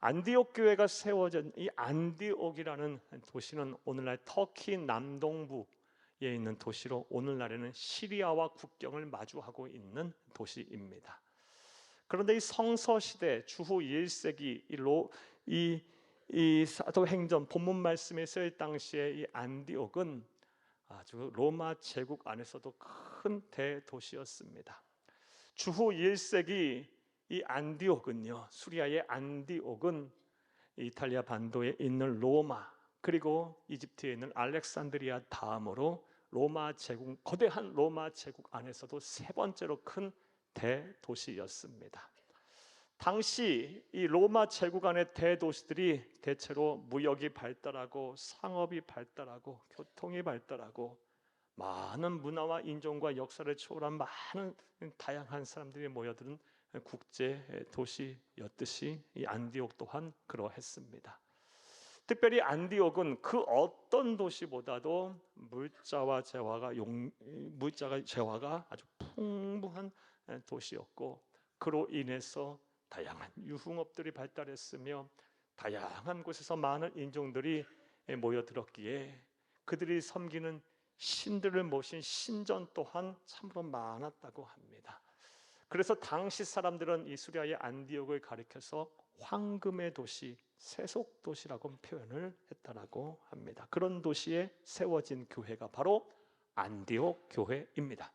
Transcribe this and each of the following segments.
안디옥 교회가 세워진 이 안디옥이라는 도시는 오늘날 터키 남동부에 있는 도시로 오늘날에는 시리아와 국경을 마주하고 있는 도시입니다. 그런데 이 성서 시대 주후 1세기 이 사도행전 본문 말씀에 쓰일 당시에 이 안디옥은 아주 로마 제국 안에서도 큰 대도시였습니다. 주후 1세기 이 안디옥은요, 수리아의 안디옥은 이탈리아 반도에 있는 로마 그리고 이집트에 있는 알렉산드리아 다음으로 로마 제국, 거대한 로마 제국 안에서도 세 번째로 큰 대도시였습니다. 당시 이 로마 제국 안의 대도시들이 대체로 무역이 발달하고 상업이 발달하고 교통이 발달하고 많은 문화와 인종과 역사를 초월한 많은 다양한 사람들이 모여드는 국제 도시였듯이 이 안디옥 또한 그러했습니다. 특별히 안디옥은 그 어떤 도시보다도 물자와 재화가 아주 풍부한 도시였고, 그로 인해서 다양한 유흥업들이 발달했으며 다양한 곳에서 많은 인종들이 모여들었기에 그들이 섬기는 신들을 모신 신전 또한 참으로 많았다고 합니다. 그래서 당시 사람들은 이 수리아의 안디옥을 가리켜서 황금의 도시, 세속 도시라고 표현을 했다고 합니다. 그런 도시에 세워진 교회가 바로 안디옥 교회입니다.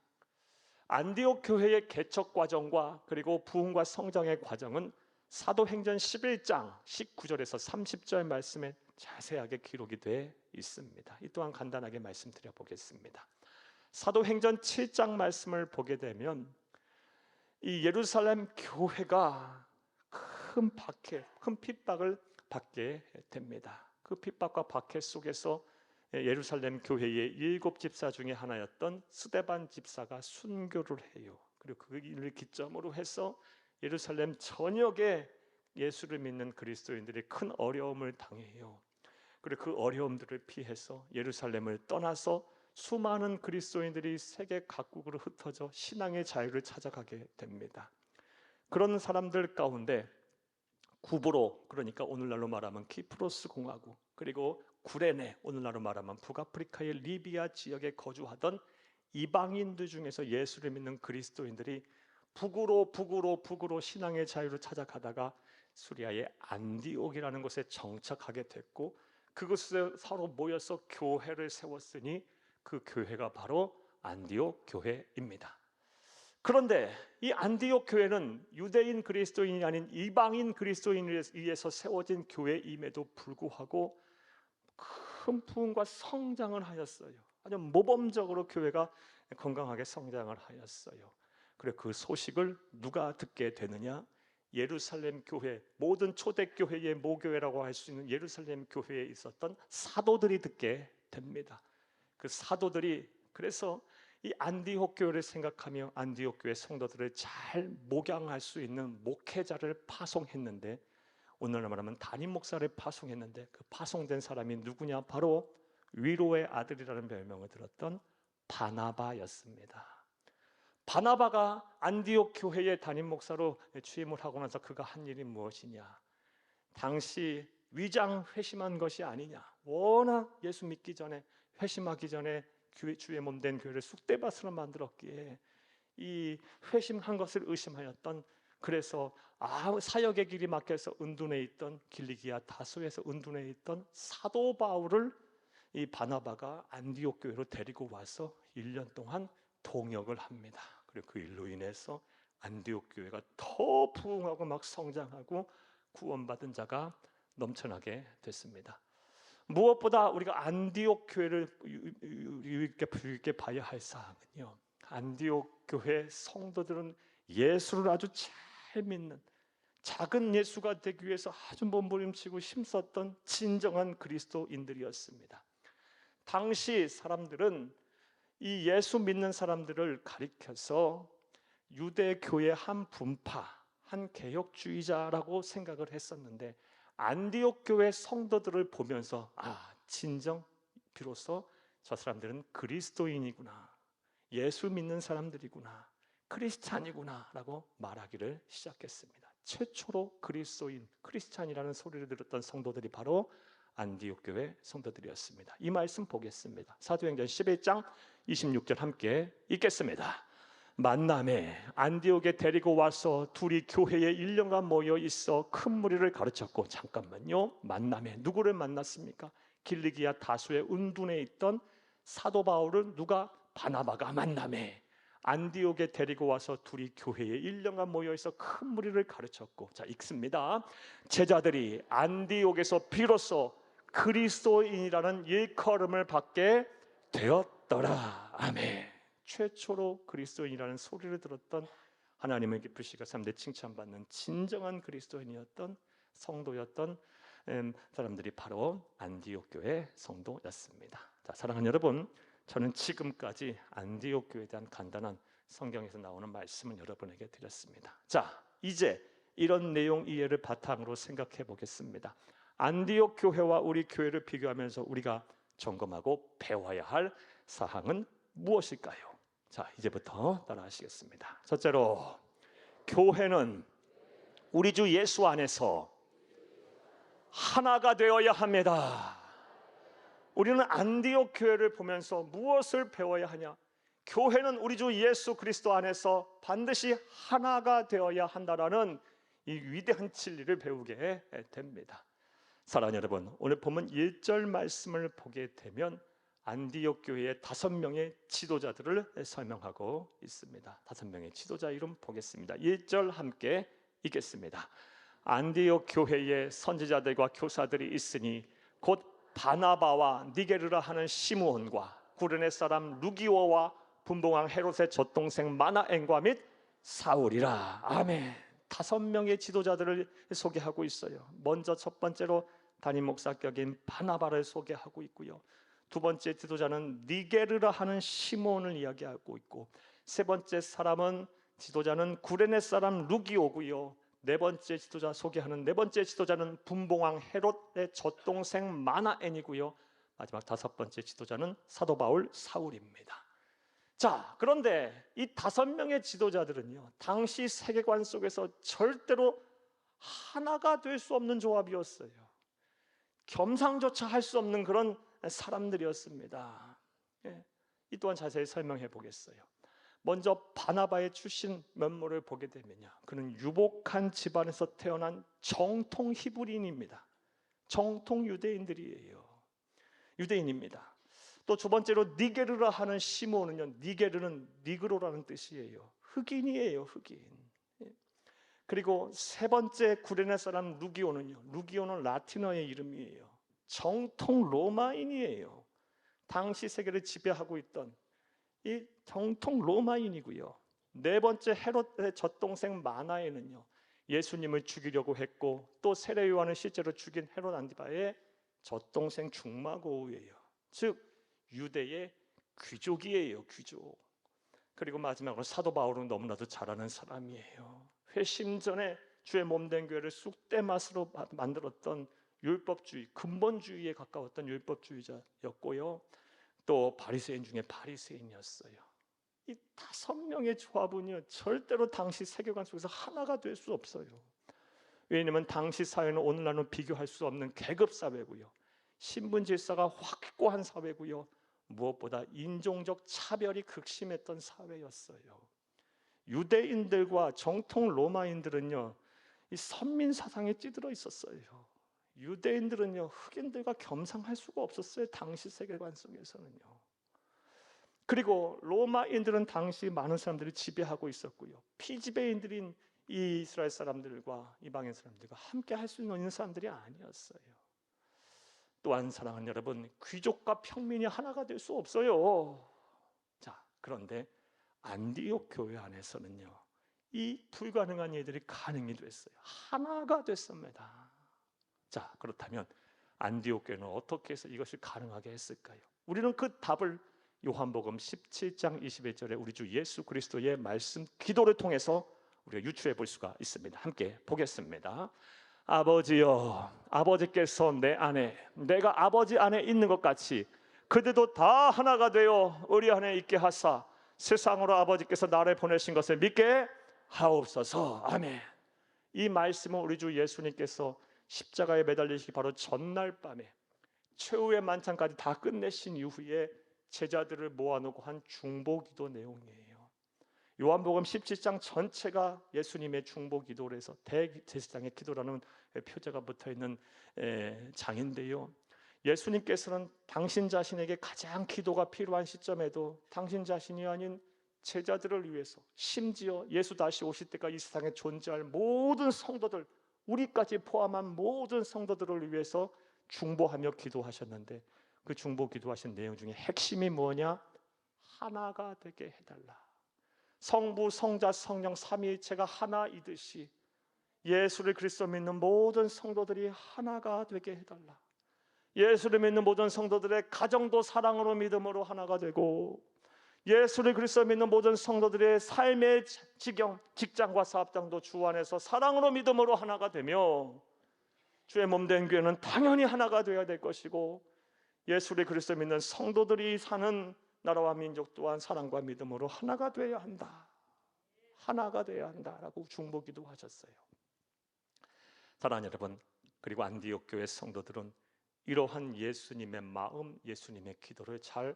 안디옥 교회의 개척 과정과 그리고 부흥과 성장의 과정은 사도행전 11장 19절에서 30절 말씀에 자세하게 기록이 되어 있습니다. 이 또한 간단하게 말씀드려 보겠습니다. 사도행전 7장 말씀을 보게 되면 이 예루살렘 교회가 큰 핍박을 받게 됩니다. 그 핍박과 박해 속에서 예루살렘 교회의 7집사 중에 하나였던 스데반 집사가 순교를 해요. 그리고 그 일을 기점으로 해서 예루살렘 전역에 예수를 믿는 그리스도인들이 큰 어려움을 당해요. 그리고 그 어려움들을 피해서 예루살렘을 떠나서 수많은 그리스도인들이 세계 각국으로 흩어져 신앙의 자유를 찾아가게 됩니다. 그런 사람들 가운데 구브로, 그러니까 오늘날로 말하면 키프로스 공화국, 그리고 구레네, 오늘날로 말하면 북아프리카의 리비아 지역에 거주하던 이방인들 중에서 예수를 믿는 그리스도인들이 북으로 신앙의 자유를 찾아가다가 수리아의 안디옥이라는 곳에 정착하게 됐고, 그곳에 서로 모여서 교회를 세웠으니 그 교회가 바로 안디옥 교회입니다. 그런데 이 안디옥 교회는 유대인 그리스도인이 아닌 이방인 그리스도인에 의해서 세워진 교회임에도 불구하고 큰 부흥과 성장을 하였어요. 아주 모범적으로 교회가 건강하게 성장을 하였어요. 그래 그 소식을 누가 듣게 되느냐? 예루살렘 교회, 모든 초대교회의 모교회라고 할 수 있는 예루살렘 교회에 있었던 사도들이 듣게 됩니다. 그 사도들이 그래서 이 안디옥 교회를 생각하며 안디옥 교회 성도들을 잘 목양할 수 있는 목회자를 파송했는데, 오늘날 말하면 담임 목사를 파송했는데, 그 파송된 사람이 누구냐? 바로 위로의 아들이라는 별명을 들었던 바나바였습니다. 바나바가 안디옥 교회의 담임 목사로 취임을 하고 나서 그가 한 일이 무엇이냐? 당시 위장 회심한 것이 아니냐? 워낙 예수 믿기 전에, 회심하기 전에 주의 몸 된 교회를 쑥대밭으로 만들었기에 이 회심한 것을 의심하였던, 그래서 사역의 길이 막혀서 은둔해 있던 길리기아 다소에서 은둔해 있던 사도 바울을 이 바나바가 안디옥 교회로 데리고 와서 1년 동안 동역을 합니다. 그리고 그 일로 인해서 안디옥 교회가 더 부흥하고 막 성장하고 구원받은 자가 넘쳐나게 됐습니다. 무엇보다 우리가 안디옥 교회를 유의 깊게 봐야 할 사항은요, 안디옥 교회 성도들은 예수를 아주 잘 믿는, 작은 예수가 되기 위해서 아주 몸부림치고 힘썼던 진정한 그리스도인들이었습니다. 당시 사람들은 이 예수 믿는 사람들을 가리켜서 유대교의 한 분파, 한 개혁주의자라고 생각을 했었는데, 안디옥 교회 성도들을 보면서 진정 비로소 저 사람들은 그리스도인이구나, 예수 믿는 사람들이구나, 크리스찬이구나 라고 말하기를 시작했습니다. 최초로 그리스도인, 크리스찬이라는 소리를 들었던 성도들이 바로 안디옥 교회 성도들이었습니다. 이 말씀 보겠습니다. 사도행전 11장 26절 함께 읽겠습니다. 만남에 안디옥에 데리고 와서 둘이 교회에 1년간 모여 있어 큰 무리를 가르쳤고, 잠깐만요. 만남에 누구를 만났습니까? 길리기아 다수의 운둔에 있던 사도 바울을 누가? 바나바가 만남에 안디옥에 데리고 와서 둘이 교회에 1년간 모여 있어 큰 무리를 가르쳤고, 자 읽습니다. 제자들이 안디옥에서 비로소 그리스도인이라는 일컬음을 받게 되었더라. 아멘. 최초로 그리스도인이라는 소리를 들었던, 하나님의 기쁘시고 3대 칭찬받는 진정한 그리스도인이었던 성도였던 사람들이 바로 안디옥 교회 성도였습니다. 자, 사랑하는 여러분, 저는 지금까지 안디옥 교회에 대한 간단한 성경에서 나오는 말씀을 여러분에게 드렸습니다. 자, 이제 이런 내용 이해를 바탕으로 생각해 보겠습니다. 안디옥 교회와 우리 교회를 비교하면서 우리가 점검하고 배워야 할 사항은 무엇일까요? 자, 이제부터 따라하시겠습니다. 첫째로, 교회는 우리 주 예수 안에서 하나가 되어야 합니다. 우리는 안디옥 교회를 보면서 무엇을 배워야 하냐? 교회는 우리 주 예수 그리스도 안에서 반드시 하나가 되어야 한다라는 이 위대한 진리를 배우게 됩니다. 사랑하는 여러분, 오늘 본문 1절 말씀을 보게 되면 안디옥 교회의 5명의 지도자들을 설명하고 있습니다. 5명의 지도자 이름 보겠습니다. 1절 함께 읽겠습니다. 안디옥 교회에 선지자들과 교사들이 있으니 곧 바나바와 니게르라 하는 시므온과 구레네 사람 루기오와 분봉왕 헤롯의 젖동생 마나엔과 및 사울이라. 아멘. 5명의 지도자들을 소개하고 있어요. 먼저 첫 번째로 담임 목사격인 바나바를 소개하고 있고요. 두 번째 지도자는 니게르라 하는 시몬을 이야기하고 있고, 세 번째 지도자는 구레네 사람 루기오고요. 네 번째 지도자 소개하는 네 번째 지도자는 분봉왕 헤롯의 젖동생 마나엔이고요. 마지막 5번째 지도자는 사도 바울 사울입니다. 자, 그런데 이 5명의 지도자들은요, 당시 세계관 속에서 절대로 하나가 될 수 없는 조합이었어요. 겸상조차 할 수 없는 그런 사람들이었습니다. 이 또한 자세히 설명해 보겠어요. 먼저 바나바의 출신 면모를 보게 되면요, 그는 유복한 집안에서 태어난 정통 히브리인입니다. 정통 유대인들이에요. 유대인입니다. 또 두 번째로 니게르라 하는 시몬은요, 니게르는 니그로라는 뜻이에요. 흑인이에요, 흑인. 그리고 세 번째 구레네 사람 루기오는요, 루기오는 라틴어의 이름이에요. 정통 로마인이에요. 당시 세계를 지배하고 있던 이 정통 로마인이고요. 네 번째 헤롯의 젖동생 마나에는요, 예수님을 죽이려고 했고, 또 세례 요한을 실제로 죽인 헤롯 안디바의 젖동생 중마고우예요. 즉 유대의 귀족이에요, 귀족. 그리고 마지막으로 사도 바울은 너무나도 잘 아는 사람이에요. 회심 전에 주의 몸된 교회를 쑥대 맛으로 만들었던 율법주의, 근본주의에 가까웠던 율법주의자였고요. 또 바리새인 중에 바리새인이었어요. 이 5명의 조합은요, 절대로 당시 세계관 속에서 하나가 될 수 없어요. 왜냐하면 당시 사회는 오늘날은 비교할 수 없는 계급 사회고요, 신분 질서가 확고한 사회고요, 무엇보다 인종적 차별이 극심했던 사회였어요. 유대인들과 정통 로마인들은요, 이 선민 사상에 찌들어 있었어요. 유대인들은요, 흑인들과 겸상할 수가 없었어요. 당시 세계관 속에서는요. 그리고 로마인들은 당시 많은 사람들이 지배하고 있었고요, 피지배인들인 이 이스라엘 사람들과 이방인 사람들과 함께 할 수 있는 사람들이 아니었어요. 또한 사랑하는 여러분, 귀족과 평민이 하나가 될 수 없어요. 자, 그런데 안디옥 교회 안에서는요, 이 불가능한 일들이 가능이 됐어요. 하나가 됐습니다. 자, 그렇다면 안디옥 교회는 어떻게 해서 이것을 가능하게 했을까요? 우리는 그 답을 요한복음 17장 21절에 우리 주 예수 그리스도의 말씀 기도를 통해서 우리가 유추해 볼 수가 있습니다. 함께 보겠습니다. 아버지여, 아버지께서 내 안에, 내가 아버지 안에 있는 것 같이 그들도 다 하나가 되어 우리 안에 있게 하사 세상으로 아버지께서 나를 보내신 것을 믿게 하옵소서. 아멘. 이 말씀은 우리 주 예수님께서 십자가에 매달리시기 바로 전날 밤에 최후의 만찬까지 다 끝내신 이후에 제자들을 모아놓고 한 중보기도 내용이에요. 요한복음 17장 전체가 예수님의 중보기도를 해서 대제사장의 기도라는 표제가 붙어있는 장인데요, 예수님께서는 당신 자신에게 가장 기도가 필요한 시점에도 당신 자신이 아닌 제자들을 위해서, 심지어 예수 다시 오실 때까지 이 세상에 존재할 모든 성도들, 우리까지 포함한 모든 성도들을 위해서 중보하며 기도하셨는데, 그 중보 기도하신 내용 중에 핵심이 뭐냐? 하나가 되게 해달라. 성부, 성자, 성령 삼위일체가 하나이듯이 예수를 그리스도 믿는 모든 성도들이 하나가 되게 해달라. 예수를 믿는 모든 성도들의 가정도 사랑으로 믿음으로 하나가 되고, 예수를 그리스도 믿는 모든 성도들의 삶의 지경, 직장과 사업장도 주 안에서 사랑으로 믿음으로 하나가 되며, 주의 몸된 교회는 당연히 하나가 되어야 될 것이고, 예수를 그리스도 믿는 성도들이 사는 나라와 민족 또한 사랑과 믿음으로 하나가 되어야 한다. 하나가 되어야 한다라고 중보기도 하셨어요. 사랑하는 여러분, 그리고 안디옥 교회 성도들은 이러한 예수님의 마음, 예수님의 기도를 잘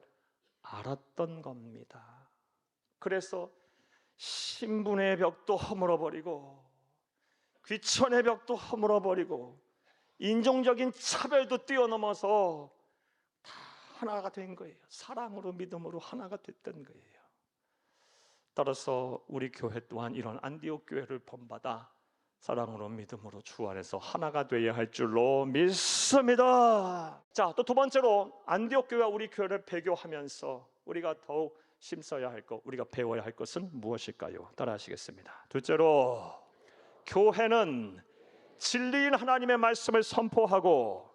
알았던 겁니다. 그래서 신분의 벽도 허물어버리고, 귀천의 벽도 허물어버리고, 인종적인 차별도 뛰어넘어서 다 하나가 된 거예요. 사랑으로 믿음으로 하나가 됐던 거예요. 따라서 우리 교회 또한 이런 안디옥 교회를 본받아 사랑으로 믿음으로 주 안에서 하나가 되어야 할 줄로 믿습니다. 자, 또 두 번째로 안디옥 교회와 우리 교회를 배교하면서 우리가 더욱 심써야 할 것, 우리가 배워야 할 것은 무엇일까요? 따라하시겠습니다. 둘째로, 교회는 진리인 하나님의 말씀을 선포하고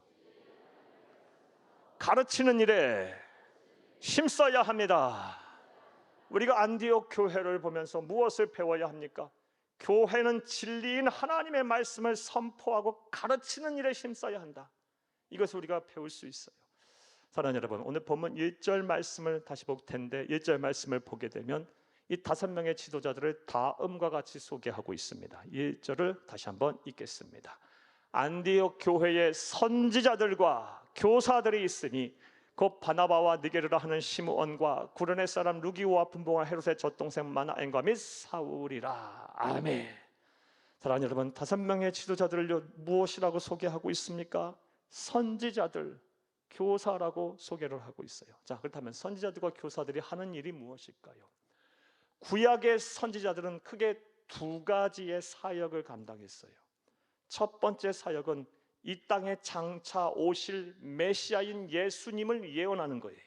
가르치는 일에 힘써야 합니다. 우리가 안디옥 교회를 보면서 무엇을 배워야 합니까? 교회는 진리인 하나님의 말씀을 선포하고 가르치는 일에 힘써야 한다. 이것을 우리가 배울 수 있어요. 사랑하는 여러분, 오늘 본문 1절 말씀을 다시 볼 텐데, 1절 말씀을 보게 되면 이 5명의 지도자들을 다음과 같이 소개하고 있습니다. 1절을 다시 한번 읽겠습니다. 안디옥 교회의 선지자들과 교사들이 있으니 곧 바나바와 니게르라 하는 시므온과 구레네 사람 루기오와 분봉한 헤롯의 젖동생 마나엔과 및 사울이라. 아멘. 사랑하는 여러분, 5명의 지도자들을 무엇이라고 소개하고 있습니까? 선지자들, 교사라고 소개를 하고 있어요. 자, 그렇다면 선지자들과 교사들이 하는 일이 무엇일까요? 구약의 선지자들은 크게 2가지의 사역을 감당했어요. 첫 번째 사역은 이 땅에 장차 오실 메시아인 예수님을 예언하는 거예요.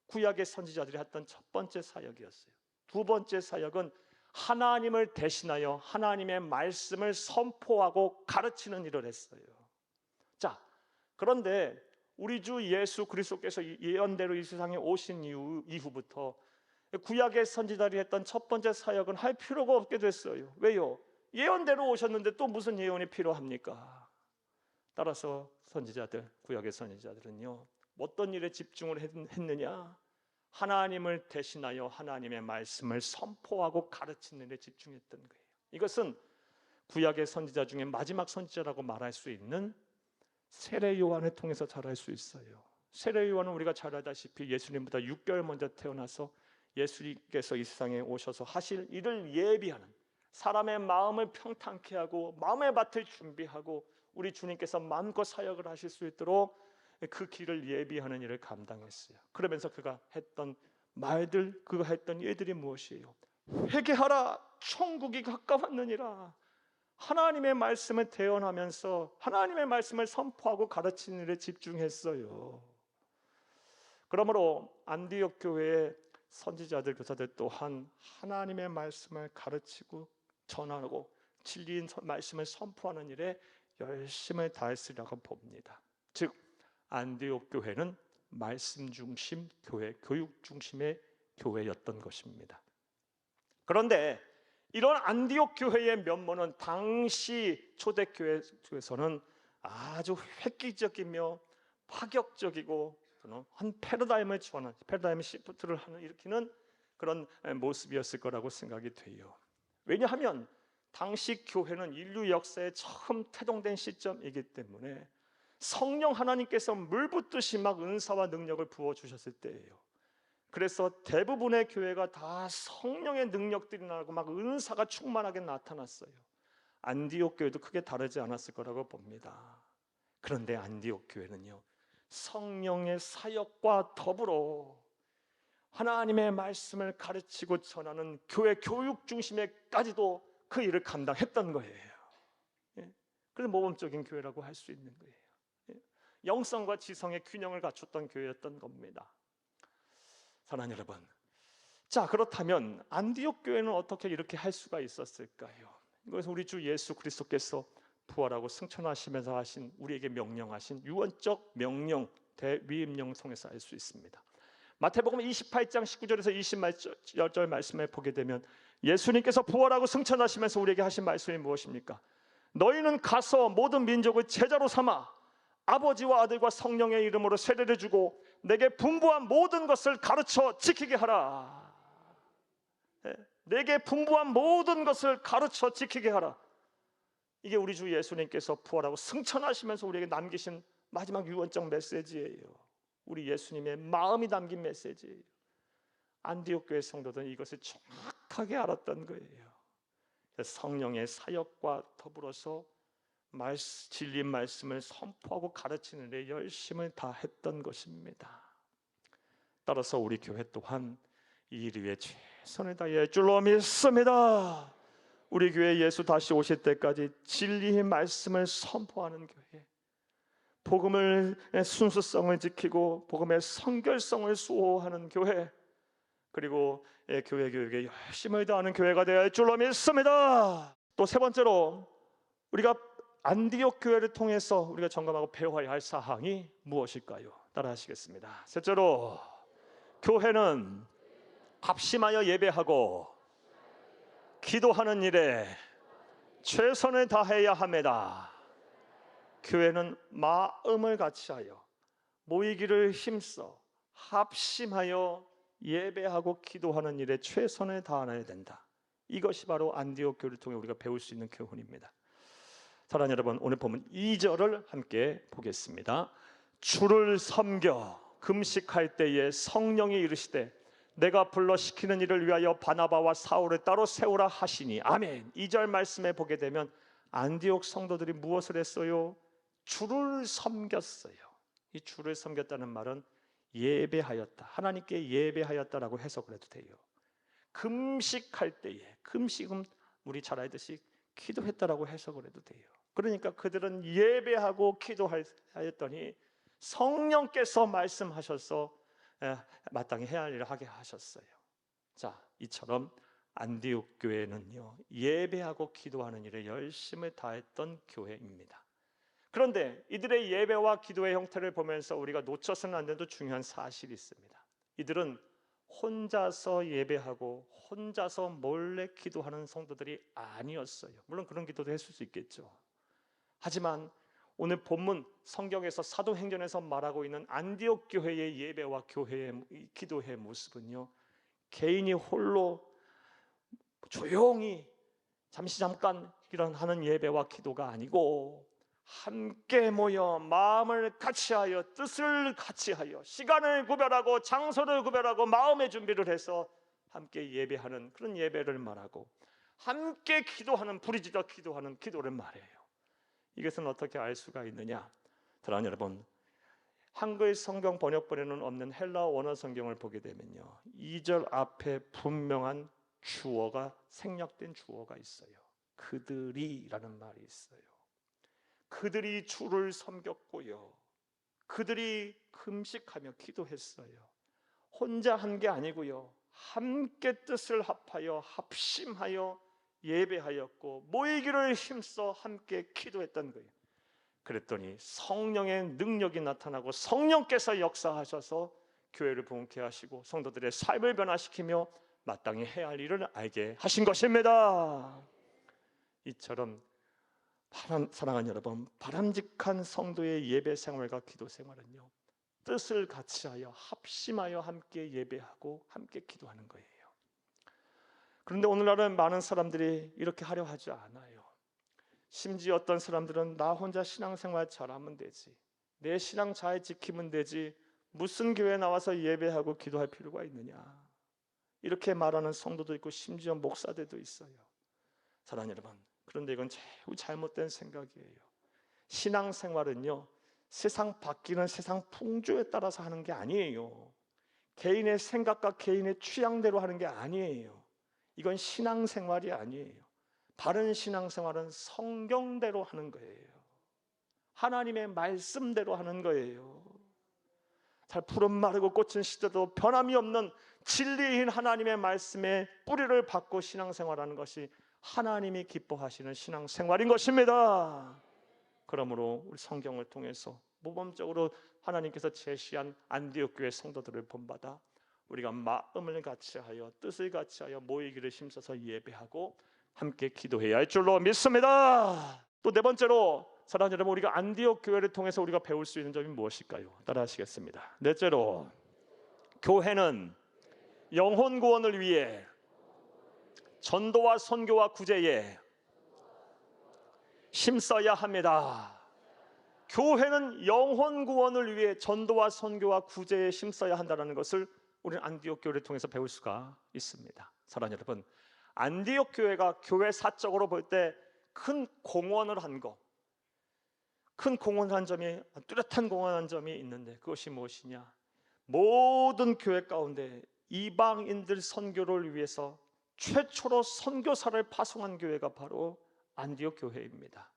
구약의 선지자들이 했던 첫 번째 사역이었어요. 두 번째 사역은 하나님을 대신하여 하나님의 말씀을 선포하고 가르치는 일을 했어요. 자, 그런데 우리 주 예수 그리스도께서 예언대로 이 세상에 오신 이후부터 구약의 선지자들이 했던 첫 번째 사역은 할 필요가 없게 됐어요. 왜요? 예언대로 오셨는데 또 무슨 예언이 필요합니까? 따라서 선지자들, 구약의 선지자들은요, 어떤 일에 집중을 했느냐? 하나님을 대신하여 하나님의 말씀을 선포하고 가르치는 일에 집중했던 거예요. 이것은 구약의 선지자 중에 마지막 선지자라고 말할 수 있는 세례 요한을 통해서 잘 알 수 있어요. 세례 요한은 우리가 잘 알다시피 예수님보다 6개월 먼저 태어나서 예수님께서 이 세상에 오셔서 하실 일을 예비하는, 사람의 마음을 평탄케 하고 마음의 밭을 준비하고 우리 주님께서 마음껏 사역을 하실 수 있도록 그 길을 예비하는 일을 감당했어요. 그러면서 그가 했던 말들, 그가 했던 일들이 무엇이에요? 회개하라, 천국이 가까웠느니라. 하나님의 말씀을 대언하면서 하나님의 말씀을 선포하고 가르치는 일에 집중했어요. 그러므로 안디옥 교회의 선지자들, 교사들 또한 하나님의 말씀을 가르치고 전하고 진리인 말씀을 선포하는 일에 열심을 다했으리라고 봅니다. 즉 안디옥 교회는 말씀 중심 교회, 교육 중심의 교회였던 것입니다. 그런데 이런 안디옥 교회의 면모는 당시 초대교회에서는 아주 획기적이며 파격적이고 한 패러다임을 주는, 패러다임 시프트를 일으키는 그런 모습이었을 거라고 생각이 돼요. 왜냐하면 당시 교회는 인류 역사에 처음 태동된 시점이기 때문에 성령 하나님께서 물 붓듯이 막 은사와 능력을 부어주셨을 때예요. 그래서 대부분의 교회가 다 성령의 능력들이 나고 막 은사가 충만하게 나타났어요. 안디옥 교회도 크게 다르지 않았을 거라고 봅니다. 그런데 안디옥 교회는요, 성령의 사역과 더불어 하나님의 말씀을 가르치고 전하는 교회 교육 중심에까지도 그 일을 감당했던 거예요. 그래서 모범적인 교회라고 할 수 있는 거예요. 영성과 지성의 균형을 갖췄던 교회였던 겁니다. 사랑하는 여러분, 자, 그렇다면 안디옥 교회는 어떻게 이렇게 할 수가 있었을까요? 이것은 우리 주 예수 그리스도께서 부활하고 승천하시면서 하신, 우리에게 명령하신 유언적 명령, 대위임령 통해서 알 수 있습니다. 마태복음 28장 19절에서 20절 말씀에 보게 되면 예수님께서 부활하고 승천하시면서 우리에게 하신 말씀이 무엇입니까? 너희는 가서 모든 민족을 제자로 삼아 아버지와 아들과 성령의 이름으로 세례를 주고 내게 분부한 모든 것을 가르쳐 지키게 하라. 내게 분부한 모든 것을 가르쳐 지키게 하라. 이게 우리 주 예수님께서 부활하고 승천하시면서 우리에게 남기신 마지막 유언적 메시지예요. 우리 예수님의 마음이 담긴 메시지예요. 안디옥 교회 성도들은 이것을 정확하게 알았던 거예요. 성령의 사역과 더불어서 진리 말씀을 선포하고 가르치는 데 열심을 다했던 것입니다. 따라서 우리 교회 또한 이 일 위해 최선을 다할 줄로 믿습니다. 우리 교회 예수 다시 오실 때까지 진리의 말씀을 선포하는 교회, 복음의 순수성을 지키고 복음의 성결성을 수호하는 교회, 그리고 교회 교육에 열심을 다하는 교회가 되어야 할 줄로 믿습니다. 또 세 번째로 우리가 안디옥 교회를 통해서 우리가 점검하고 배워야 할 사항이 무엇일까요? 따라 하시겠습니다. 셋째로, 교회는 합심하여 예배하고 기도하는 일에 최선을 다해야 합니다. 교회는 마음을 같이하여 모이기를 힘써 합심하여 예배하고 기도하는 일에 최선을 다해야 된다. 이것이 바로 안디옥 교회를 통해 우리가 배울 수 있는 교훈입니다. 사랑하는 여러분, 오늘 보면 2절을 함께 보겠습니다. 주를 섬겨 금식할 때에 성령이 이르시되 내가 불러 시키는 일을 위하여 바나바와 사울을 따로 세우라 하시니. 아멘. 2절 말씀에 보게 되면 안디옥 성도들이 무엇을 했어요? 주를 섬겼어요. 이 주를 섬겼다는 말은 예배하였다, 하나님께 예배하였다라고 해석을 해도 돼요. 금식할 때에, 금식은 우리 잘 알듯이 기도했다라고 해석을 해도 돼요. 그러니까 그들은 예배하고 기도하였더니 성령께서 말씀하셔서 마땅히 해야 할 일을 하게 하셨어요. 자, 이처럼 안디옥 교회는요, 예배하고 기도하는 일에 열심을 다했던 교회입니다. 그런데 이들의 예배와 기도의 형태를 보면서 우리가 놓쳐서는 안 되는 중요한 사실이 있습니다. 이들은 혼자서 예배하고 혼자서 몰래 기도하는 성도들이 아니었어요. 물론 그런 기도도 했을 수 있겠죠. 하지만 오늘 본문 성경에서 사도행전에서 말하고 있는 안디옥 교회의 예배와 교회의 기도의 모습은요, 개인이 홀로 조용히 잠깐 이런 하는 예배와 기도가 아니고 함께 모여 마음을 같이하여 뜻을 같이하여 시간을 구별하고 장소를 구별하고 마음의 준비를 해서 함께 예배하는 그런 예배를 말하고 함께 기도하는, 부르짖어 기도하는 기도를 말해요. 이것은 어떻게 알 수가 있느냐? 사랑하는 여러분, 한글 성경 번역본에는 없는 헬라어 원어 성경을 보게 되면요, 2절 앞에 분명한 주어가, 생략된 주어가 있어요. 그들이라는 말이 있어요. 그들이 주를 섬겼고요, 그들이 금식하며 기도했어요. 혼자 한 게 아니고요, 함께 뜻을 합하여 합심하여 예배하였고 모이기를 힘써 함께 기도했던 거예요. 그랬더니 성령의 능력이 나타나고 성령께서 역사하셔서 교회를 부흥케 하시고 성도들의 삶을 변화시키며 마땅히 해야 할 일을 알게 하신 것입니다. 이처럼 사랑하는 여러분, 바람직한 성도의 예배 생활과 기도 생활은요, 뜻을 같이하여 합심하여 함께 예배하고 함께 기도하는 거예요. 그런데 오늘날은 많은 사람들이 이렇게 하려 하지 않아요. 심지어 어떤 사람들은 나 혼자 신앙생활 잘하면 되지, 내 신앙 잘 지키면 되지, 무슨 교회 나와서 예배하고 기도할 필요가 있느냐, 이렇게 말하는 성도도 있고 심지어 목사들도 있어요. 사랑하는 여러분, 그런데 이건 매우 잘못된 생각이에요. 신앙생활은요, 세상 바뀌는 세상 풍조에 따라서 하는 게 아니에요. 개인의 생각과 개인의 취향대로 하는 게 아니에요. 이건 신앙생활이 아니에요. 바른 신앙생활은 성경대로 하는 거예요. 하나님의 말씀대로 하는 거예요. 잘 푸른 마르고 꽃은 시들어도 변함이 없는 진리인 하나님의 말씀에 뿌리를 받고 신앙생활하는 것이 하나님이 기뻐하시는 신앙생활인 것입니다. 그러므로 우리 성경을 통해서 모범적으로 하나님께서 제시한 안디옥 교회 성도들을 본받아 우리가 마음을 같이하여 뜻을 같이하여 모이기를 힘써서 예배하고 함께 기도해야 할 줄로 믿습니다. 또 네 번째로, 사랑하는 여러분, 우리가 안디옥 교회를 통해서 우리가 배울 수 있는 점이 무엇일까요? 따라하시겠습니다. 넷째로, 교회는 영혼 구원을 위해 전도와 선교와 구제에 힘써야 합니다. 교회는 영혼 구원을 위해 전도와 선교와 구제에 힘써야 한다는 것을 우리는 안디옥 교회를 통해서 배울 수가 있습니다. 사랑하는 여러분, 안디옥 교회가 교회 사적으로 볼 때 큰 공헌을 한 것, 큰 공헌한 점이, 뚜렷한 공헌한 점이 있는데 그것이 무엇이냐? 모든 교회 가운데 이방인들 선교를 위해서 최초로 선교사를 파송한 교회가 바로 안디옥 교회입니다.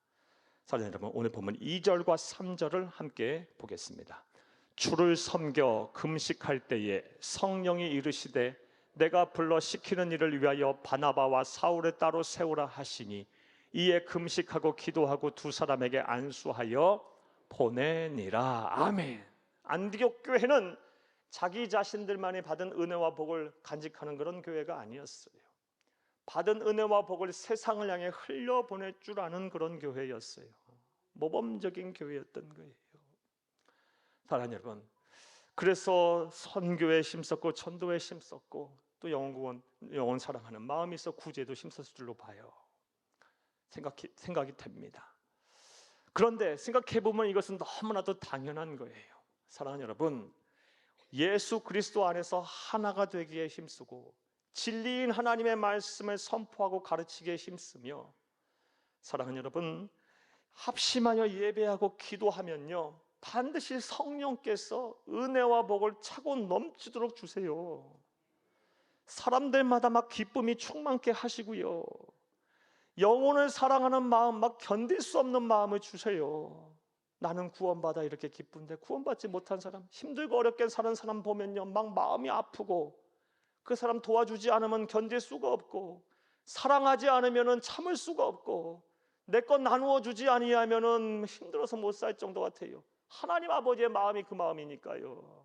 사랑하는 여러분, 오늘 보면 2절과 3절을 함께 보겠습니다. 주를 섬겨 금식할 때에 성령이 이르시되 내가 불러 시키는 일을 위하여 바나바와 사울을 따로 세우라 하시니 이에 금식하고 기도하고 두 사람에게 안수하여 보내니라. 아멘. 안디옥 교회는 자기 자신들만이 받은 은혜와 복을 간직하는 그런 교회가 아니었어요. 받은 은혜와 복을 세상을 향해 흘려보낼 줄 아는 그런 교회였어요. 모범적인 교회였던 거예요. 사랑하는 여러분, 그래서 선교에 힘썼고 전도에 힘썼고 또 영혼 사랑하는 마음이 있어 구제도 힘썼을 줄로 봐요. 생각이 됩니다. 그런데 생각해보면 이것은 너무나도 당연한 거예요. 사랑하는 여러분, 예수 그리스도 안에서 하나가 되기에 힘쓰고 진리인 하나님의 말씀을 선포하고 가르치기에 힘쓰며, 사랑하는 여러분, 합심하여 예배하고 기도하면요 반드시 성령께서 은혜와 복을 차고 넘치도록 주세요. 사람들마다 막 기쁨이 충만케 하시고요, 영혼을 사랑하는 마음, 막 견딜 수 없는 마음을 주세요. 나는 구원받아 이렇게 기쁜데 구원받지 못한 사람, 힘들고 어렵게 사는 사람 보면요 막 마음이 아프고, 그 사람 도와주지 않으면 견딜 수가 없고, 사랑하지 않으면 참을 수가 없고, 내 것 나누어 주지 아니하면 힘들어서 못 살 정도 같아요. 하나님 아버지의 마음이 그 마음이니까요.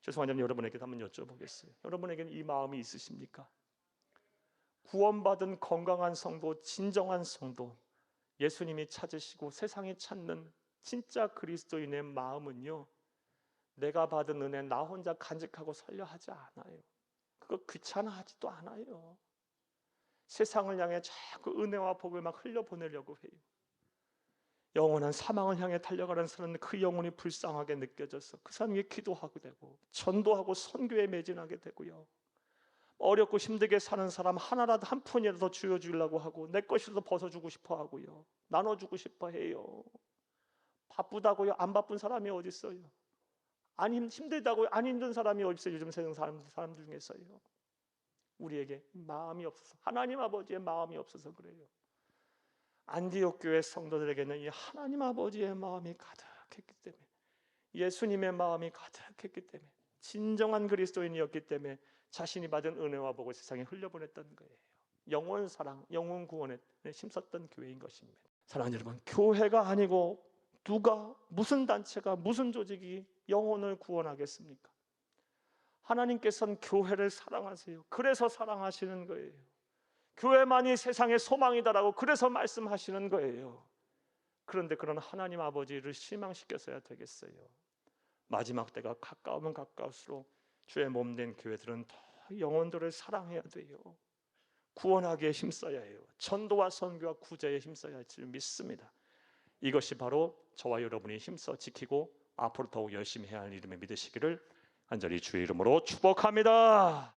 죄송하지만 여러분에게 한번 여쭤보겠어요. 여러분에게는 이 마음이 있으십니까? 구원받은 건강한 성도, 진정한 성도, 예수님이 찾으시고 세상이 찾는 진짜 그리스도인의 마음은요, 내가 받은 은혜 나 혼자 간직하고 살려 하지 않아요. 그거 귀찮아하지도 않아요. 세상을 향해 자꾸 은혜와 복을 막 흘려보내려고 해요. 영원한 사망을 향해 달려가는 사람은 그 영혼이 불쌍하게 느껴져서 그 사람에게 기도하게 되고 전도하고 선교에 매진하게 되고요, 어렵고 힘들게 사는 사람 하나라도 한 푼이라도 더 쥐어주려고 하고 내 것이라도 벗어주고 싶어 하고요, 나눠주고 싶어 해요. 바쁘다고요? 안 바쁜 사람이 어디 있어요? 힘들다고요? 안 힘든 사람이 어디 있어요? 요즘 세상 사람들 중에서요. 우리에게 마음이 없어서, 하나님 아버지의 마음이 없어서 그래요. 안디옥 교회 성도들에게는 이 하나님 아버지의 마음이 가득했기 때문에, 예수님의 마음이 가득했기 때문에, 진정한 그리스도인이었기 때문에 자신이 받은 은혜와 복을 세상에 흘려보냈던 거예요. 영혼 사랑, 영혼 구원에 힘썼던 교회인 것입니다. 사랑하는 여러분, 교회가 아니고 누가, 무슨 단체가, 무슨 조직이 영혼을 구원하겠습니까? 하나님께서는 교회를 사랑하세요. 그래서 사랑하시는 거예요. 교회만이 세상의 소망이다라고 그래서 말씀하시는 거예요. 그런데 그런 하나님 아버지를 실망시켜서야 되겠어요? 마지막 때가 가까우면 가까울수록 주의 몸된 교회들은 더 영혼들을 사랑해야 돼요. 구원하기에 힘써야 해요. 전도와 선교와 구제에 힘써야 할 줄 믿습니다. 이것이 바로 저와 여러분이 힘써 지키고 앞으로 더욱 열심히 해야 할 일임을 믿으시기를 간절히 주의 이름으로 축복합니다.